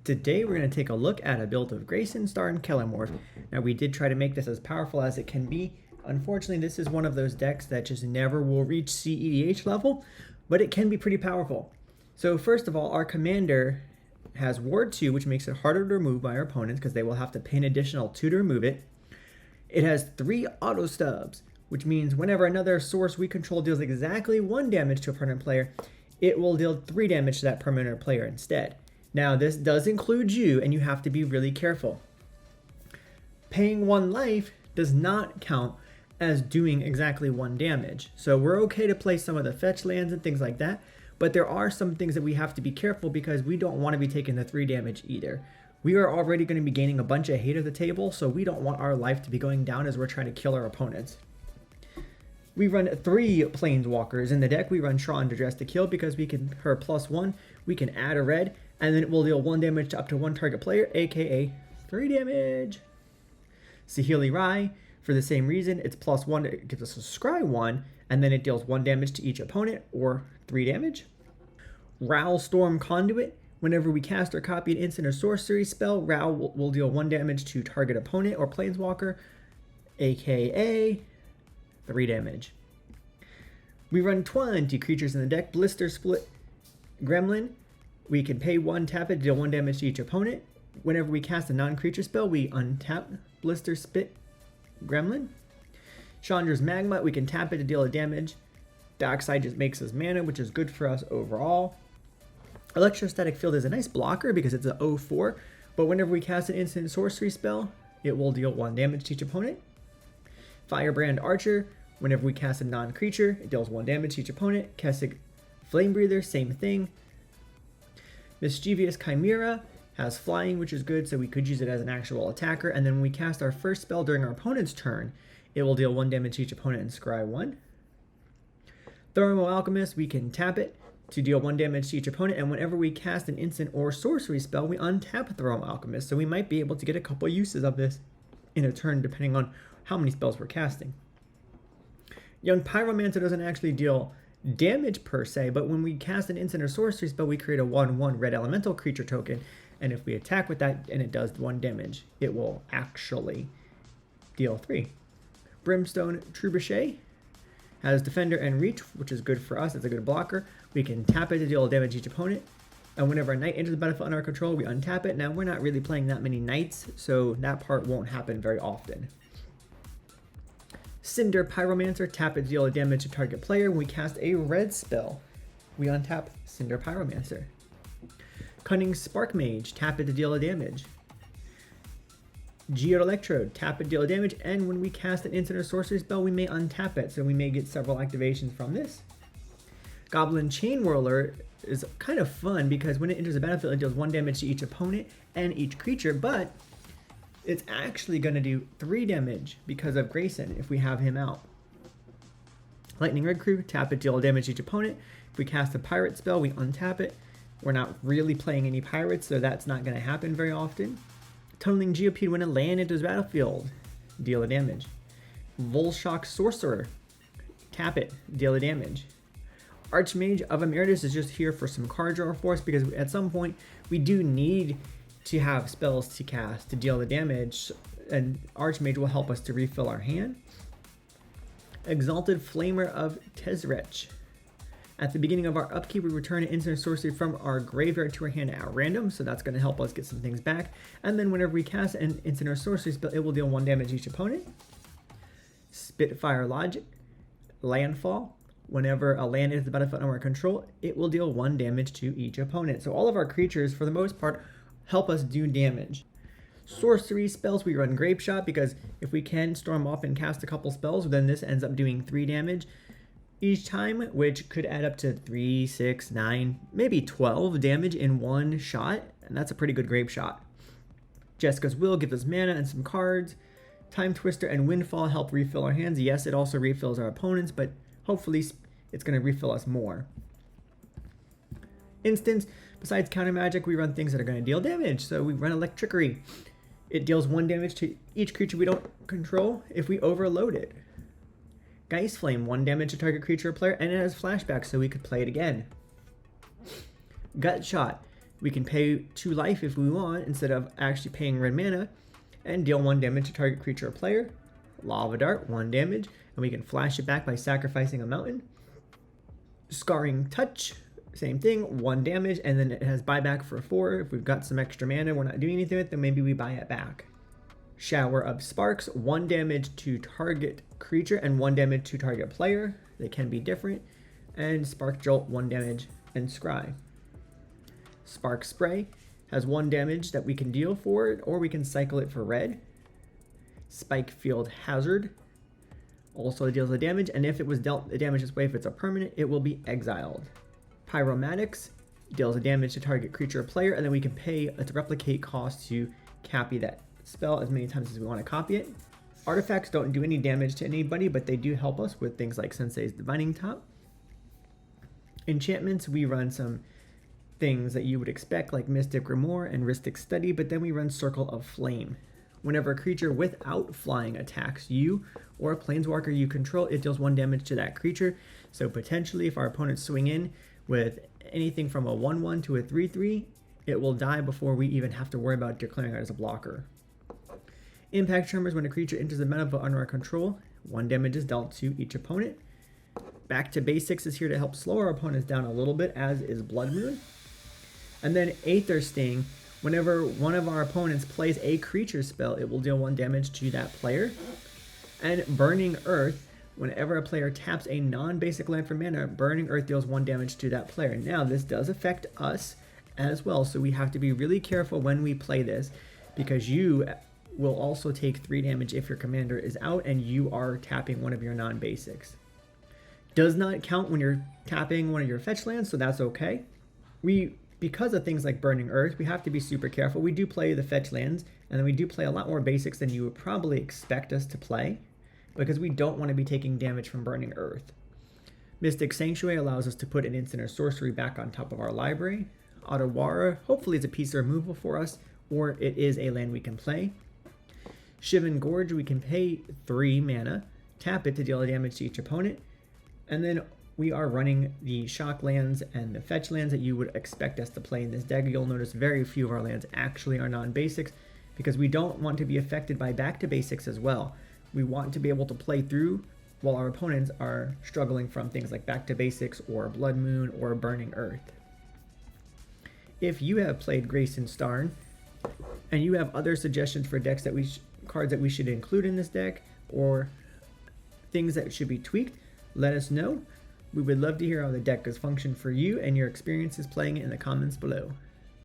Today we're going to take a look at a build of Ghyrson Starn Kelermorph. Now we did try to make this as powerful as it can be. Unfortunately, this is one of those decks that just never will reach cEDH level, but it can be pretty powerful. So first of all, our commander has Ward 2, which makes it harder to remove by our opponents because they will have to pay an additional 2 to remove it. It has 3 auto stubs, which means whenever another source we control deals exactly 1 damage to a permanent player, it will deal 3 damage to that permanent player instead. Now this does include you, and you have to be really careful. Paying 1 life does not count as doing exactly 1 damage. So we're okay to play some of the fetch lands and things like that, but there are some things that we have to be careful because we don't want to be taking the 3 damage either. We are already going to be gaining a bunch of hate at the table, so we don't want our life to be going down as we're trying to kill our opponents. We run 3 planeswalkers in the deck. We run Tron to dress to kill because we can, her +1, we can add a red, and then it will deal 1 damage to up to 1 target player, aka 3 damage. Saheeli Rai, for the same reason, it's +1, it gives us a scry 1, and then it deals 1 damage to each opponent, or 3 damage. Ral Storm Conduit, whenever we cast or copy an instant or sorcery spell, Ral will deal 1 damage to target opponent or planeswalker, aka 3 damage. We run 20 creatures in the deck. Blister Split Gremlin. We can pay 1, tap it, deal 1 damage to each opponent. Whenever we cast a non-creature spell, we untap Blister Spit Gremlin. Chandra's Magma. We can tap it to deal a damage. Backside just makes us mana, which is good for us overall. Electrostatic Field is a nice blocker because it's an 0/4, but whenever we cast an instant sorcery spell, it will deal 1 damage to each opponent. Firebrand Archer, whenever we cast a non-creature, it deals 1 damage to each opponent. Kessig Flame Breather, same thing. Mischievous Chimera has flying, which is good, so we could use it as an actual attacker. And then when we cast our first spell during our opponent's turn, it will deal 1 damage to each opponent and scry 1. Thermo Alchemist, we can tap it to deal 1 damage to each opponent, and whenever we cast an instant or sorcery spell, we untap Thermo Alchemist, so we might be able to get a couple uses of this in a turn depending on how many spells we're casting. Young Pyromancer doesn't actually deal damage per se, but when we cast an instant or sorcery spell, we create a 1/1 red elemental creature token, and if we attack with that and it does 1 damage, it will actually deal 3. Brimstone Trebuchet has Defender and Reach, which is good for us. It's a good blocker. We can tap it to deal damage to each opponent, and whenever a knight enters the battlefield under our control, we untap it. Now, we're not really playing that many knights, so that part won't happen very often. Cinder Pyromancer, tap it to deal damage to target player. When we cast a red spell, we untap Cinder Pyromancer. Cunning Spark Mage, tap it to deal a damage. Geode Electrode, tap it to deal damage, and when we cast an instant or sorcery spell, we may untap it, so we may get several activations from this. Goblin Chain Whirler is kind of fun because when it enters the battlefield, it deals 1 damage to each opponent and each creature, but it's actually going to do 3 damage because of Ghyrson if we have him out. Lightning Red Crew, tap it, deal damage to each opponent. If we cast a pirate spell, we untap it. We're not really playing any pirates, so that's not going to happen very often. Tunneling Geopede, when a land enters the battlefield, deal a damage. Volshock Sorcerer, tap it, deal a damage. Archmage of Emeritus is just here for some card draw for us because at some point we do need to have spells to cast to deal the damage, and Archmage will help us to refill our hand. Exalted Flamer of Tezrech. At the beginning of our upkeep, we return an instant sorcery from our graveyard to our hand at random, so that's going to help us get some things back. And then whenever we cast an instant or sorcery spell, it will deal 1 damage to each opponent. Spitfire Logic. Landfall. Whenever a land is the battlefield under our control, it will deal 1 damage to each opponent. So all of our creatures, for the most part, help us do damage. Sorcery spells, we run Grape Shot because if we can storm off and cast a couple spells, then this ends up doing 3 damage each time, which could add up to 3, 6, 9, maybe 12 damage in 1 shot, and that's a pretty good Grape Shot. Jessica's Will gives us mana and some cards. Time Twister and Windfall help refill our hands. Yes, it also refills our opponents, but hopefully it's going to refill us more. Instance, besides counter magic, we run things that are going to deal damage. So we run Electrickery. It deals 1 damage to each creature we don't control if we overload it. Geist Flame, 1 damage to target creature or player, and it has flashback, so we could play it again. Gut Shot. We can pay 2 life if we want instead of actually paying red mana and deal 1 damage to target creature or player. Lava Dart, 1 damage, and we can flash it back by sacrificing a mountain. Scarring Touch, same thing, 1 damage, and then it has buyback for 4. If we've got some extra mana we're not doing anything with, then maybe we buy it back. Shower of Sparks, 1 damage to target creature and 1 damage to target player. They can be different. And Spark Jolt, 1 damage, and Scry. Spark Spray has 1 damage that we can deal for it, or we can cycle it for red. Spike Field Hazard also deals the damage, and if it was dealt the damage this way, if it's a permanent, it will be exiled. Pyromatics deals the damage to target creature or player, and then we can pay a replicate cost to copy that spell as many times as we want to copy it. Artifacts don't do any damage to anybody, but they do help us with things like Sensei's Divining Top. Enchantments, we run some things that you would expect, like Mystic Grimoire and Rhystic Study, but then we run Circle of Flame. Whenever a creature without flying attacks you or a planeswalker you control, it deals 1 damage to that creature. So potentially, if our opponents swing in with anything from a 1/1 to a 3/3, it will die before we even have to worry about declaring it as a blocker. Impact Tremors, when a creature enters the battlefield under our control, 1 damage is dealt to each opponent. Back to Basics is here to help slow our opponents down a little bit, as is Blood Moon. And then Aether Sting, whenever one of our opponents plays a creature spell, it will deal 1 damage to that player. And Burning Earth, whenever a player taps a non-basic land for mana, Burning Earth deals 1 damage to that player. Now, this does affect us as well, so we have to be really careful when we play this, because you will also take 3 damage if your commander is out and you are tapping one of your non-basics. Does not count when you're tapping one of your fetch lands, so that's okay. Because of things like Burning Earth, we have to be super careful. We do play the fetch lands, and then we do play a lot more basics than you would probably expect us to play, because we don't want to be taking damage from Burning Earth. Mystic Sanctuary allows us to put an instant or sorcery back on top of our library. Otawara, hopefully it's a piece of removal for us, or it is a land we can play. Shivan Gorge, we can pay 3 mana, tap it to deal damage to each opponent, and then we are running the shock lands and the fetch lands that you would expect us to play in this deck. You'll notice very few of our lands actually are non-basics, because we don't want to be affected by back to basics as well. We want to be able to play through while our opponents are struggling from things like back to basics or Blood Moon or Burning Earth. If you have played Ghyrson Starn and you have other suggestions for decks that cards that we should include in this deck, or things that should be tweaked, let us know. We would love to hear how the deck has functioned for you and your experiences playing it in the comments below.